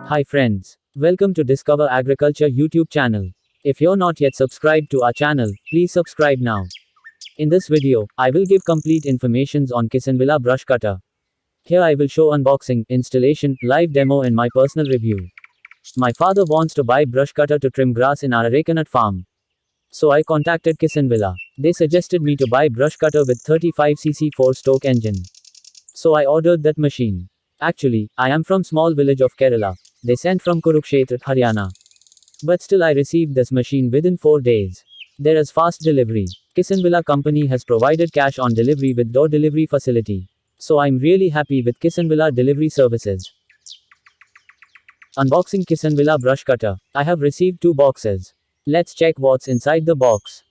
Hi friends. Welcome to Discover Agriculture YouTube channel. If you're not yet subscribed to our channel, please subscribe now. In this video, I will give complete informations on Kisanvilla brush cutter. Here I will show unboxing, installation, live demo and my personal review. My father wants to buy brush cutter to trim grass in our arecanut farm. So I contacted Kisanvilla. They suggested me to buy brush cutter with 35cc 4-stroke engine. So I ordered that machine. Actually, I am from small village of Kerala. They sent from Kurukshetra, Haryana. But still I received this machine within 4 days. There is fast delivery. Kisanvilla company has provided cash on delivery with door delivery facility. So I'm really happy with Kisanvilla delivery services. Unboxing Kisanvilla brush cutter. I have received 2 boxes. Let's check what's inside the box.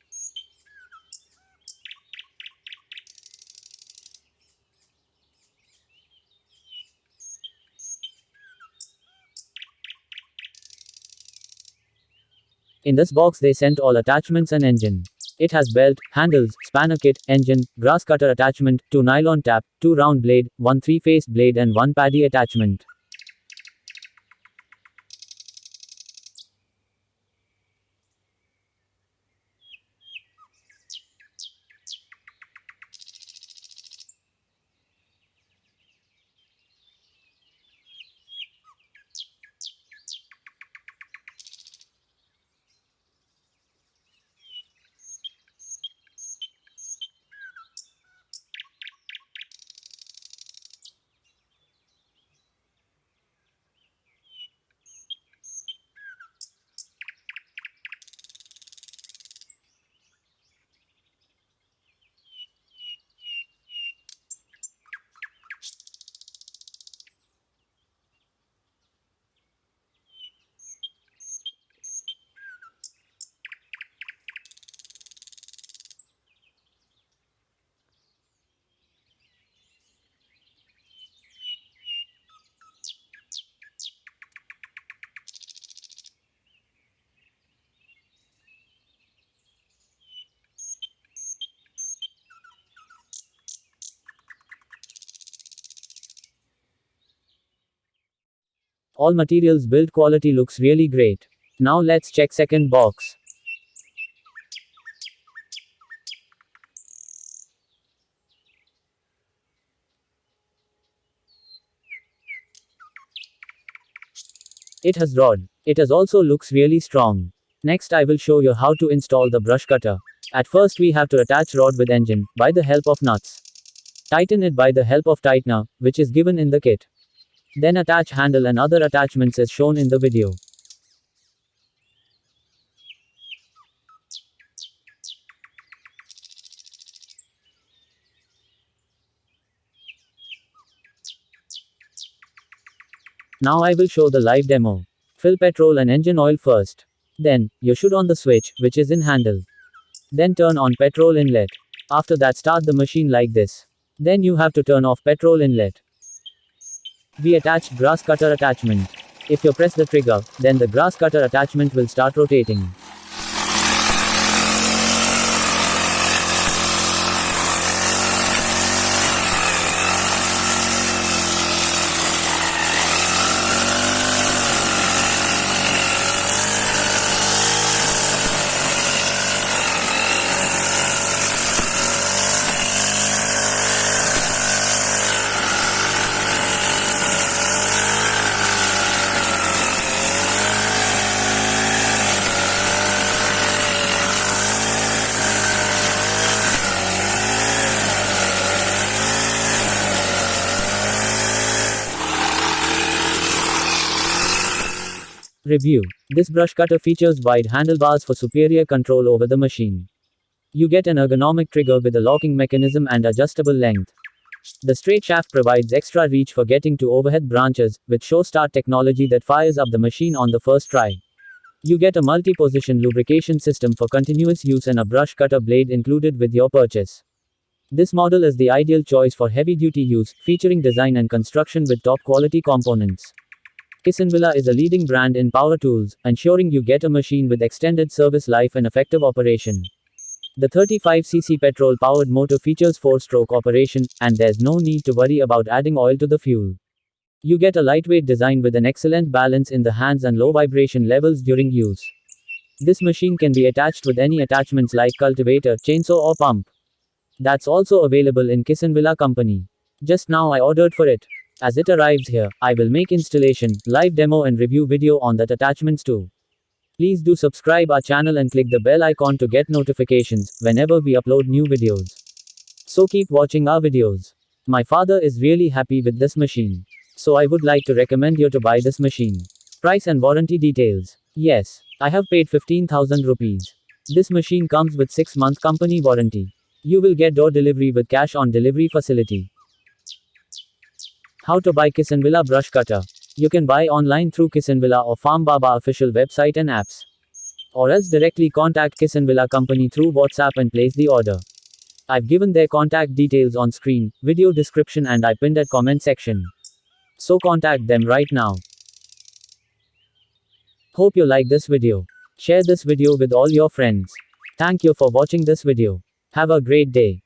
In this box they sent all attachments and engine. It has belt, handles, spanner kit, engine, grass cutter attachment, 2 nylon tap, 2 round blade, 1 3-faced blade and 1 paddy attachment. All materials build quality looks really great. Now let's check second box. It has rod. It has also looks really strong. Next I will show you how to install the brush cutter. At first we have to attach rod with engine, by the help of nuts. Tighten it by the help of tightener, which is given in the kit. Then attach handle and other attachments as shown in the video. Now I will show the live demo. Fill petrol and engine oil first. Then, you should on the switch, which is in handle. Then turn on petrol inlet. After that start the machine like this. Then you have to turn off petrol inlet. We attached grass cutter attachment. If you press the trigger, then the grass cutter attachment will start rotating. Review. This brush cutter features wide handlebars for superior control over the machine. You get an ergonomic trigger with a locking mechanism and adjustable length. The straight shaft provides extra reach for getting to overhead branches, with show start technology that fires up the machine on the first try. You get a multi-position lubrication system for continuous use and a brush cutter blade included with your purchase. This model is the ideal choice for heavy-duty use, featuring design and construction with top-quality components. Kisanvilla is a leading brand in power tools, ensuring you get a machine with extended service life and effective operation. The 35cc petrol-powered motor features 4-stroke operation, and there's no need to worry about adding oil to the fuel. You get a lightweight design with an excellent balance in the hands and low vibration levels during use. This machine can be attached with any attachments like cultivator, chainsaw or pump. That's also available in Kisanvilla company. Just now I ordered for it. As it arrives here, I will make installation, live demo and review video on that attachments too. Please do subscribe our channel and click the bell icon to get notifications whenever we upload new videos. So keep watching our videos. My father is really happy with this machine. So I would like to recommend you to buy this machine. Price and warranty details. Yes, I have paid 15,000 rupees. This machine comes with 6-month company warranty. You will get door delivery with cash on delivery facility. How to buy Kisanvilla brush cutter. You can buy online through Kisanvilla or Farm Baba official website and apps. Or else directly contact Kisanvilla company through WhatsApp and place the order. I've given their contact details on screen, video description and I pinned at comment section. So contact them right now. Hope you like this video. Share this video with all your friends. Thank you for watching this video. Have a great day.